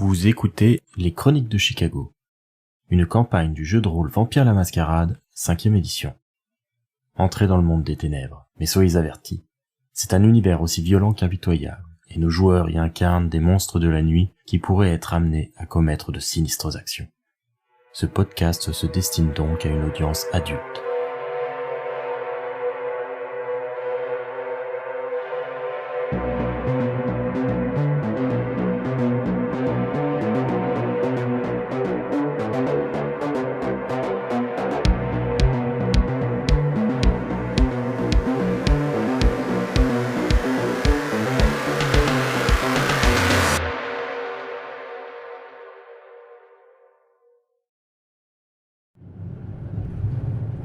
Vous écoutez Les Chroniques de Chicago, une campagne du jeu de rôle Vampire la Mascarade, 5e édition. Entrez dans le monde des ténèbres, mais soyez avertis, c'est un univers aussi violent qu'impitoyable, et nos joueurs y incarnent des monstres de la nuit qui pourraient être amenés à commettre de sinistres actions. Ce podcast se destine donc à une audience adulte.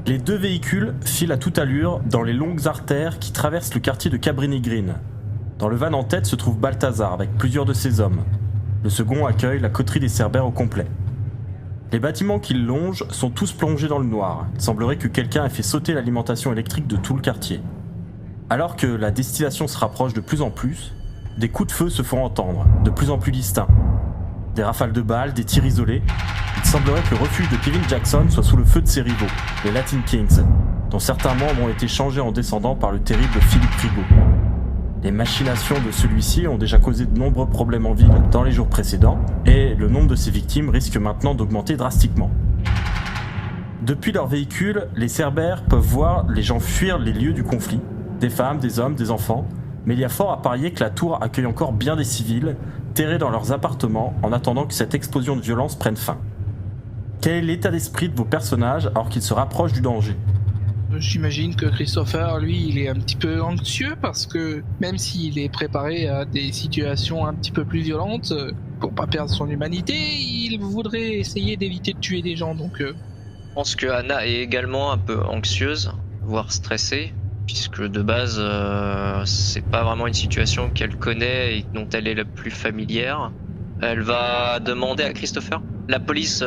Les deux véhicules filent à toute allure dans les longues artères qui traversent le quartier de Cabrini Green. Dans le van en tête se trouve Balthazar avec plusieurs de ses hommes. Le second accueille la coterie des Cerbères au complet. Les bâtiments qui le longent sont tous plongés dans le noir. Il semblerait que quelqu'un ait fait sauter l'alimentation électrique de tout le quartier. Alors que la destillation se rapproche de plus en plus, des coups de feu se font entendre, de plus en plus distincts. Des rafales de balles, des tirs isolés. Il semblerait que le refuge de Kevin Jackson soit sous le feu de ses rivaux, les Latin Kings, dont certains membres ont été changés en descendant par le terrible Philippe Rigaud. Les machinations de celui-ci ont déjà causé de nombreux problèmes en ville dans les jours précédents, et le nombre de ses victimes risque maintenant d'augmenter drastiquement. Depuis leur véhicule, les Cerbères peuvent voir les gens fuir les lieux du conflit, des femmes, des hommes, des enfants, mais il y a fort à parier que la tour accueille encore bien des civils, terrés dans leurs appartements en attendant que cette explosion de violence prenne fin. Quel est l'état d'esprit de vos personnages alors qu'ils se rapprochent du danger ? J'imagine que Christopher, lui, il est un petit peu anxieux parce que même s'il est préparé à des situations un petit peu plus violentes, pour pas perdre son humanité, il voudrait essayer d'éviter de tuer des gens, donc... Je pense que Anna est également un peu anxieuse, voire stressée, puisque de base, c'est pas vraiment une situation qu'elle connaît et dont elle est la plus familière. Elle va demander à Christopher. La police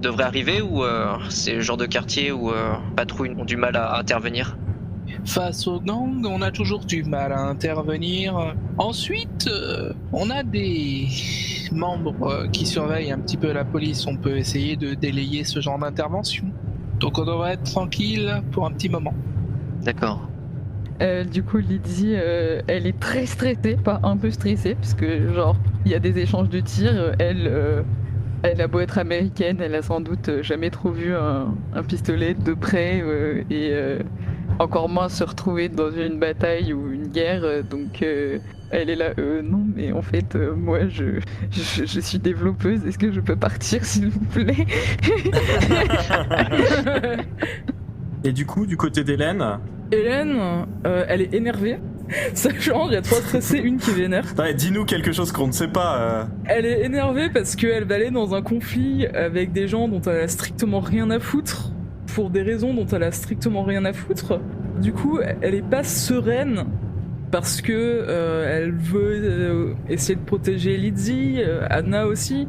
devrait arriver ou c'est le genre de quartier où patrouilles ont du mal à intervenir? Face aux gangs, on a toujours du mal à intervenir. Ensuite, on a des membres qui surveillent un petit peu la police. On peut essayer de délayer ce genre d'intervention. Donc on devrait être tranquille pour un petit moment. D'accord. Du coup, Lydie, elle est très stressée, pas un peu stressée, parce que genre, il y a des échanges de tirs. Elle a beau être américaine, elle a sans doute jamais trop vu un pistolet de près et encore moins se retrouver dans une bataille ou une guerre. Donc elle est là, non, mais en fait, moi, je suis développeuse. Est-ce que je peux partir, s'il vous plaît? Et du coup, du côté d'Hélène... Hélène, elle est énervée. Ça change, il y a 3 stressés, une qui est vénère. Ouais, dis-nous quelque chose qu'on ne sait pas. Elle est énervée parce qu'elle va aller dans un conflit avec des gens dont elle a strictement rien à foutre, pour des raisons dont elle a strictement rien à foutre. Du coup, elle est pas sereine parce que elle veut essayer de protéger Lydie, Anna aussi.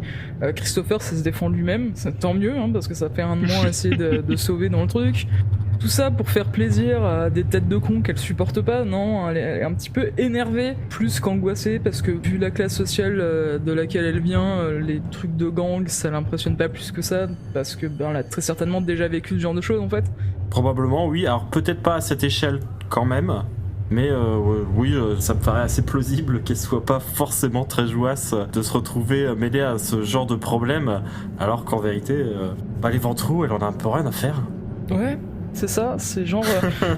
Christopher, ça se défend lui-même, c'est tant mieux, hein, parce que ça fait un de moins à essayer de sauver dans le truc. Tout ça pour faire plaisir à des têtes de cons qu'elle supporte pas. Non, elle est un petit peu énervée, plus qu'angoissée, parce que vu la classe sociale de laquelle elle vient, les trucs de gang, ça l'impressionne pas plus que ça, parce que elle a très certainement déjà vécu ce genre de choses en fait. Probablement, oui. Alors peut-être pas à cette échelle quand même, mais oui, ça me paraît assez plausible qu'elle soit pas forcément très jouasse de se retrouver mêlée à ce genre de problème, alors qu'en vérité, les ventrous, elle en a un peu rien à faire. Ouais. C'est ça, c'est genre...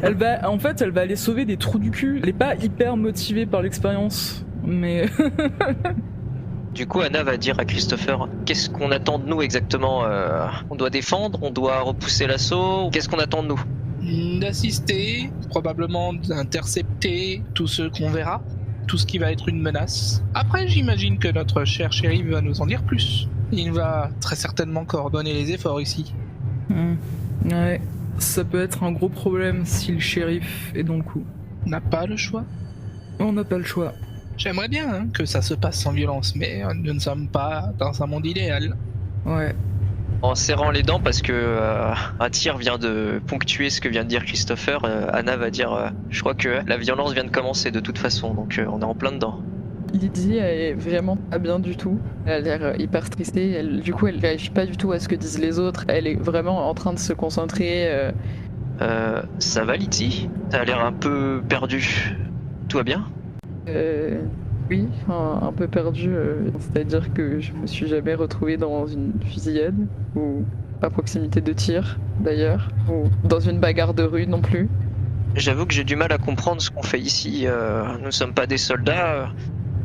elle va aller sauver des trous du cul. Elle est pas hyper motivée par l'expérience, mais... Du coup, Anna va dire à Christopher, qu'est-ce qu'on attend de nous exactement? On doit défendre? On doit repousser l'assaut? Qu'est-ce qu'on attend de nous? D'assister, probablement d'intercepter tous ceux qu'on verra, tout ce qui va être une menace. Après, j'imagine que notre cher shérif va nous en dire plus. Il va très certainement coordonner les efforts ici. Ouais. Ça peut être un gros problème si le shérif est dans le coup. On n'a pas le choix. On n'a pas le choix. J'aimerais bien que ça se passe sans violence, mais nous ne sommes pas dans un monde idéal. Ouais. En serrant les dents parce que un tir vient de ponctuer ce que vient de dire Christopher, Anna va dire je crois que la violence vient de commencer de toute façon, donc on est en plein dedans. Lydie elle est vraiment pas bien du tout. Elle a l'air hyper stressée. Du coup, elle réagit pas du tout à ce que disent les autres. Elle est vraiment en train de se concentrer. Ça va, Lydie? T'as l'air un peu perdu. Tout va bien? Oui, enfin, un peu perdue. C'est-à-dire que je me suis jamais retrouvée dans une fusillade ou à proximité de tir, d'ailleurs, ou dans une bagarre de rue non plus. J'avoue que j'ai du mal à comprendre ce qu'on fait ici. Nous sommes pas des soldats.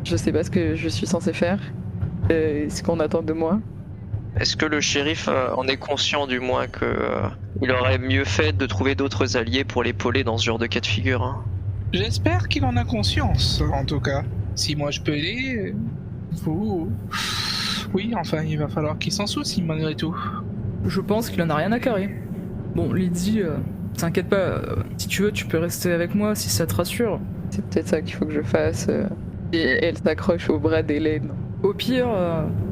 Je sais pas ce que je suis censée faire. Ce qu'on attend de moi. Est-ce que le shérif en est conscient du moins que il aurait mieux fait de trouver d'autres alliés pour l'épauler dans ce genre de cas de figure, hein? J'espère qu'il en a conscience, en tout cas. Si moi je peux aider, vous... Oui, enfin, il va falloir qu'il s'en soucie malgré tout. Je pense qu'il en a rien à carrer. Bon, Lydie, t'inquiète pas, si tu veux, tu peux rester avec moi si ça te rassure. C'est peut-être ça qu'il faut que je fasse. Et elle s'accroche au bras d'Hélène. Au pire,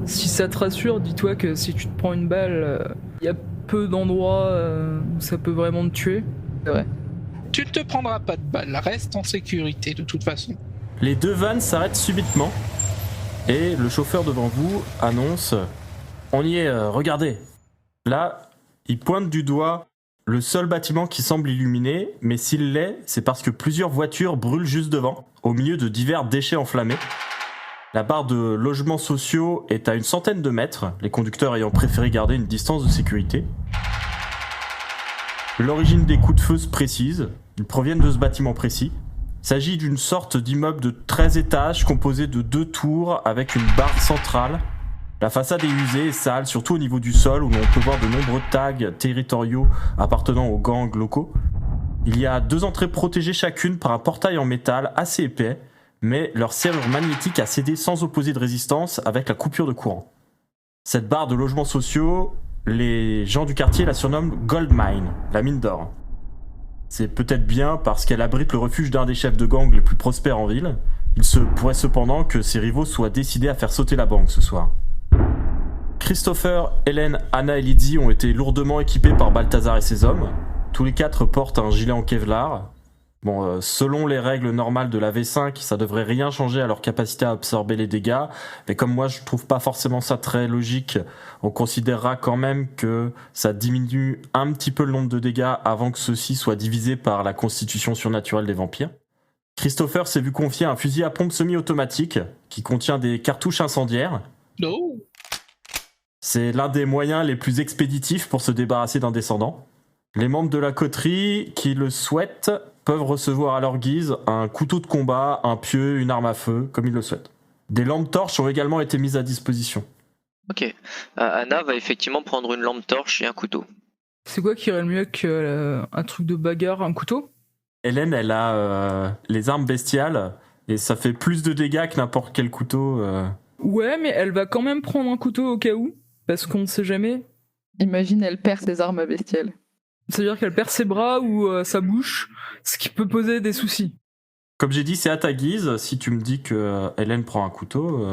si ça te rassure, dis-toi que si tu te prends une balle, il y a peu d'endroits où ça peut vraiment te tuer. C'est vrai. Tu ne te prendras pas de balle, reste en sécurité de toute façon. Les deux vannes s'arrêtent subitement et le chauffeur devant vous annonce « On y est, regardez !» Là, il pointe du doigt le seul bâtiment qui semble illuminé, mais s'il l'est, c'est parce que plusieurs voitures brûlent juste devant, au milieu de divers déchets enflammés. La barre de logements sociaux est à une centaine de mètres, les conducteurs ayant préféré garder une distance de sécurité. L'origine des coups de feu se précise, ils proviennent de ce bâtiment précis. Il s'agit d'une sorte d'immeuble de 13 étages composé de 2 tours avec une barre centrale. La façade est usée et sale, surtout au niveau du sol où l'on peut voir de nombreux tags territoriaux appartenant aux gangs locaux. Il y a 2 entrées protégées chacune par un portail en métal assez épais, mais leur serrure magnétique a cédé sans opposer de résistance avec la coupure de courant. Cette barre de logements sociaux, les gens du quartier la surnomment Goldmine, la mine d'or. C'est peut-être bien parce qu'elle abrite le refuge d'un des chefs de gang les plus prospères en ville. Il se pourrait cependant que ses rivaux soient décidés à faire sauter la banque ce soir. Christopher, Hélène, Anna et Lydie ont été lourdement équipés par Balthazar et ses hommes. Tous les 4 portent un gilet en Kevlar. Bon, selon les règles normales de la V5, ça devrait rien changer à leur capacité à absorber les dégâts. Mais comme moi, je trouve pas forcément ça très logique, on considérera quand même que ça diminue un petit peu le nombre de dégâts avant que ceux-ci soient divisés par la constitution surnaturelle des vampires. Christopher s'est vu confier un fusil à pompe semi-automatique qui contient des cartouches incendiaires. Oh. C'est l'un des moyens les plus expéditifs pour se débarrasser d'un descendant. Les membres de la coterie qui le souhaitent peuvent recevoir à leur guise un couteau de combat, un pieu, une arme à feu, comme ils le souhaitent. Des lampes torches ont également été mises à disposition. Ok. Anna va effectivement prendre une lampe torche et un couteau. C'est quoi qui irait le mieux qu'un truc de bagarre, un couteau? Hélène, elle a les armes bestiales et ça fait plus de dégâts que n'importe quel couteau. Ouais, mais elle va quand même prendre un couteau au cas où, parce qu'on ne sait jamais. Imagine, elle perd ses armes bestiales. C'est-à-dire qu'elle perd ses bras ou sa bouche, ce qui peut poser des soucis. Comme j'ai dit, c'est à ta guise. Si tu me dis que Hélène prend un couteau...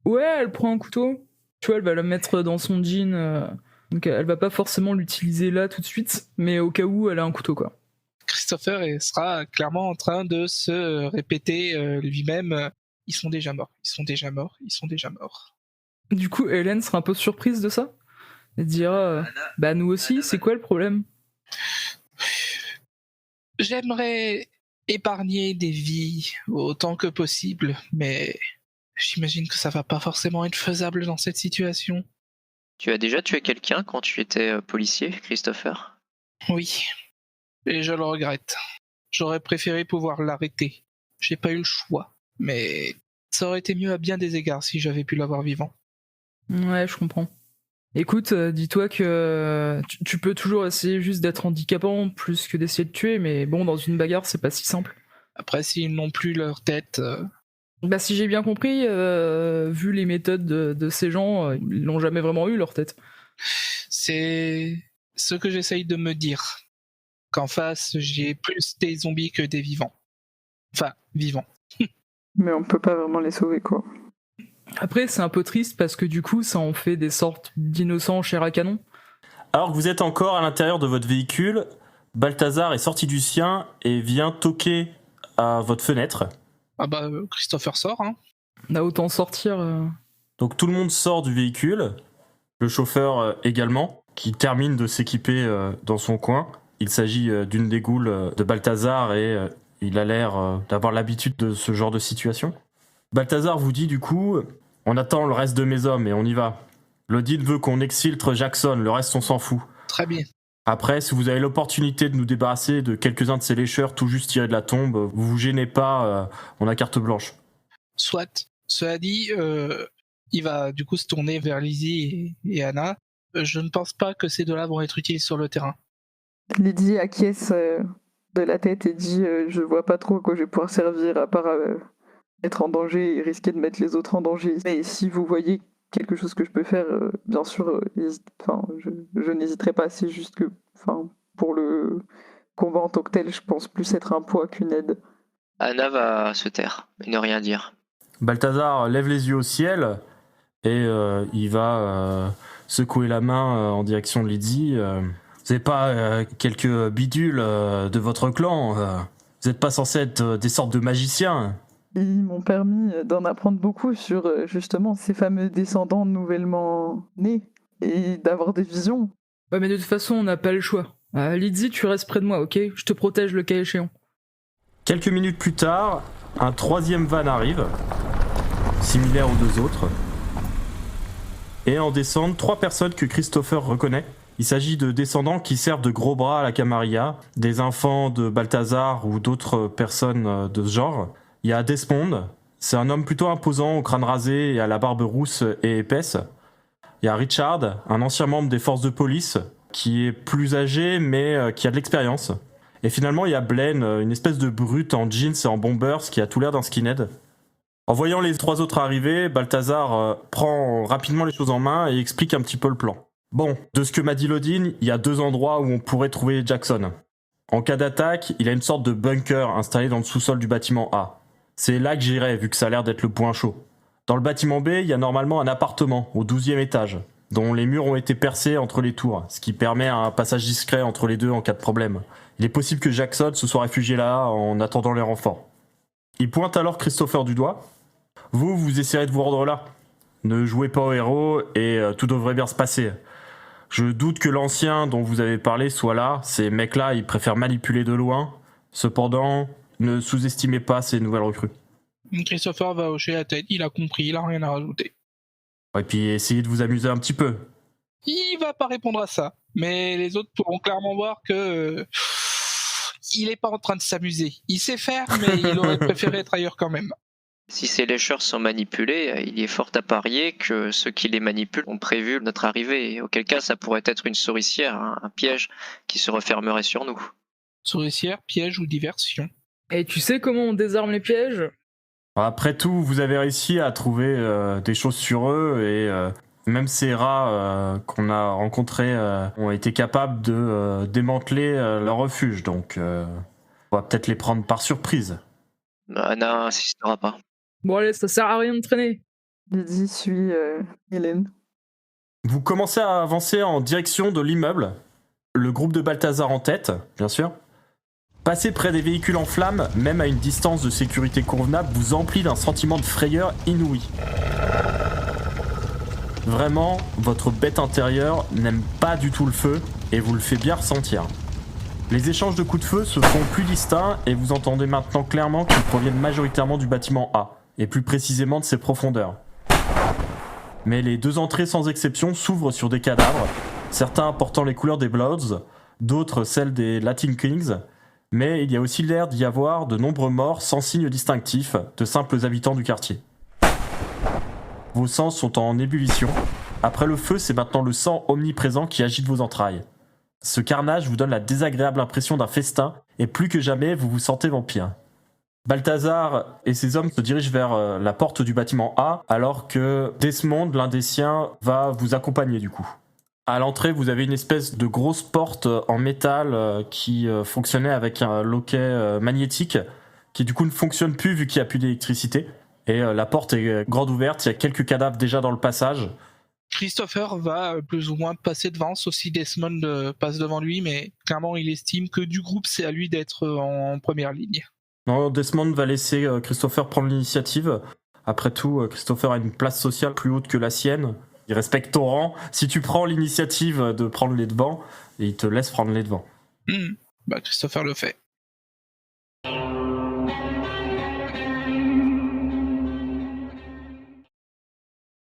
Ouais, elle prend un couteau. Tu vois, elle va le mettre dans son jean. Donc elle va pas forcément l'utiliser là tout de suite, mais au cas où, elle a un couteau, quoi. Christopher sera clairement en train de se répéter lui-même ils sont déjà morts, ils sont déjà morts, ils sont déjà morts. Du coup, Hélène sera un peu surprise de ça. Elle dira bah nous aussi, c'est quoi le problème? J'aimerais épargner des vies autant que possible, mais j'imagine que ça va pas forcément être faisable dans cette situation. Tu as déjà tué quelqu'un quand tu étais policier, Christopher? Oui, et je le regrette. J'aurais préféré pouvoir l'arrêter. J'ai pas eu le choix, mais ça aurait été mieux à bien des égards si j'avais pu l'avoir vivant. Ouais, je comprends. Écoute, dis-toi que tu peux toujours essayer juste d'être handicapant plus que d'essayer de tuer, mais bon, dans une bagarre, c'est pas si simple. Après, s'ils n'ont plus leur tête... Bah si j'ai bien compris, vu les méthodes de ces gens, ils n'ont jamais vraiment eu leur tête. C'est ce que j'essaye de me dire. Qu'en face, j'ai plus des zombies que des vivants. Enfin, vivants. Mais on peut pas vraiment les sauver, quoi. Après, c'est un peu triste parce que du coup, ça en fait des sortes d'innocents chair à canon. Alors que vous êtes encore à l'intérieur de votre véhicule, Balthazar est sorti du sien et vient toquer à votre fenêtre. Ah bah, Christopher sort, hein. On a autant sortir. Donc tout le monde sort du véhicule, le chauffeur également, qui termine de s'équiper dans son coin. Il s'agit d'une des goules de Balthazar et il a l'air d'avoir l'habitude de ce genre de situation. Balthazar vous dit du coup, on attend le reste de mes hommes et on y va. Lodin veut qu'on exfiltre Jackson, le reste on s'en fout. Très bien. Après, si vous avez l'opportunité de nous débarrasser de quelques-uns de ces lécheurs tout juste tirés de la tombe, vous vous gênez pas, on a carte blanche. Soit. Cela dit, il va du coup se tourner vers Lizzie et Anna. Je ne pense pas que ces deux-là vont être utiles sur le terrain. Lydie acquiesce de la tête et dit je vois pas trop à quoi je vais pouvoir servir à part être en danger et risquer de mettre les autres en danger. Mais si vous voyez quelque chose que je peux faire, bien sûr, je n'hésiterai pas. C'est juste que pour le combat en tant que tel, je pense plus être un poids qu'une aide. Anna va se taire et ne rien dire. Balthazar lève les yeux au ciel et il va secouer la main en direction de Lydie. Vous n'avez pas quelques bidules de votre clan vous n'êtes pas censé être des sortes de magiciens. Ils m'ont permis d'en apprendre beaucoup sur justement ces fameux descendants nouvellement nés et d'avoir des visions. Ouais, mais de toute façon, on n'a pas le choix. Lydie, tu restes près de moi, ok ? Je te protège le cas échéant. Quelques minutes plus tard, un troisième van arrive, similaire aux deux autres, et en descendent 3 personnes que Christopher reconnaît. Il s'agit de descendants qui servent de gros bras à la Camarilla, des enfants de Balthazar ou d'autres personnes de ce genre. Il y a Desmond, c'est un homme plutôt imposant au crâne rasé et à la barbe rousse et épaisse. Il y a Richard, un ancien membre des forces de police, qui est plus âgé mais qui a de l'expérience. Et finalement, il y a Blaine, une espèce de brute en jeans et en bombers qui a tout l'air d'un skinhead. En voyant les 3 autres arriver, Balthazar prend rapidement les choses en main et explique un petit peu le plan. Bon, de ce que m'a dit Lodin, il y a 2 endroits où on pourrait trouver Jackson. En cas d'attaque, il a une sorte de bunker installé dans le sous-sol du bâtiment A. C'est là que j'irai, vu que ça a l'air d'être le point chaud. Dans le bâtiment B, il y a normalement un appartement, au 12e étage, dont les murs ont été percés entre les tours, ce qui permet un passage discret entre les deux en cas de problème. Il est possible que Jackson se soit réfugié là en attendant les renforts. Il pointe alors Christopher du doigt. Vous essayerez de vous rendre là. Ne jouez pas au héros et tout devrait bien se passer. Je doute que l'ancien dont vous avez parlé soit là. Ces mecs-là, ils préfèrent manipuler de loin. Cependant, ne sous-estimez pas ces nouvelles recrues. Christopher va hocher la tête, il a compris, il a rien à rajouter. Et puis essayez de vous amuser un petit peu. Il va pas répondre à ça, mais les autres pourront clairement voir que il est pas en train de s'amuser. Il sait faire, mais il aurait préféré être ailleurs quand même. Si ces lécheurs sont manipulés, il y est fort à parier que ceux qui les manipulent ont prévu notre arrivée, et auquel cas ça pourrait être une souricière, un piège qui se refermerait sur nous. Souricière, piège ou diversion. Et tu sais comment on désarme les pièges ? Après tout, vous avez réussi à trouver des choses sur eux et même ces rats qu'on a rencontrés ont été capables de démanteler leur refuge, donc on va peut-être les prendre par surprise. Anna insistera pas. Bon allez, ça sert à rien de traîner. Lydie suit Hélène. Vous commencez à avancer en direction de l'immeuble, le groupe de Balthazar en tête, bien sûr. Passer près des véhicules en flammes, même à une distance de sécurité convenable, vous emplit d'un sentiment de frayeur inouï. Vraiment, votre bête intérieure n'aime pas du tout le feu et vous le fait bien ressentir. Les échanges de coups de feu se font plus distincts et vous entendez maintenant clairement qu'ils proviennent majoritairement du bâtiment A, et plus précisément de ses profondeurs. Mais les 2 entrées sans exception s'ouvrent sur des cadavres, certains portant les couleurs des Bloods, d'autres celles des Latin Kings, mais il y a aussi l'air d'y avoir de nombreux morts sans signe distinctif, de simples habitants du quartier. Vos sens sont en ébullition. Après le feu, c'est maintenant le sang omniprésent qui agite vos entrailles. Ce carnage vous donne la désagréable impression d'un festin, et plus que jamais, vous vous sentez vampire. Balthazar et ses hommes se dirigent vers la porte du bâtiment A, alors que Desmond, l'un des siens, va vous accompagner du coup. À l'entrée, vous avez une espèce de grosse porte en métal qui fonctionnait avec un loquet magnétique, qui du coup ne fonctionne plus vu qu'il n'y a plus d'électricité. Et la porte est grande ouverte, il y a quelques cadavres déjà dans le passage. Christopher va plus ou moins passer devant, sauf si Desmond passe devant lui, mais clairement il estime que du groupe c'est à lui d'être en première ligne. Non, Desmond va laisser Christopher prendre l'initiative. Après tout, Christopher a une place sociale plus haute que la sienne. Il respecte ton rang. Si tu prends l'initiative de prendre les devants, il te laisse prendre les devants. Bah, Christopher le fait.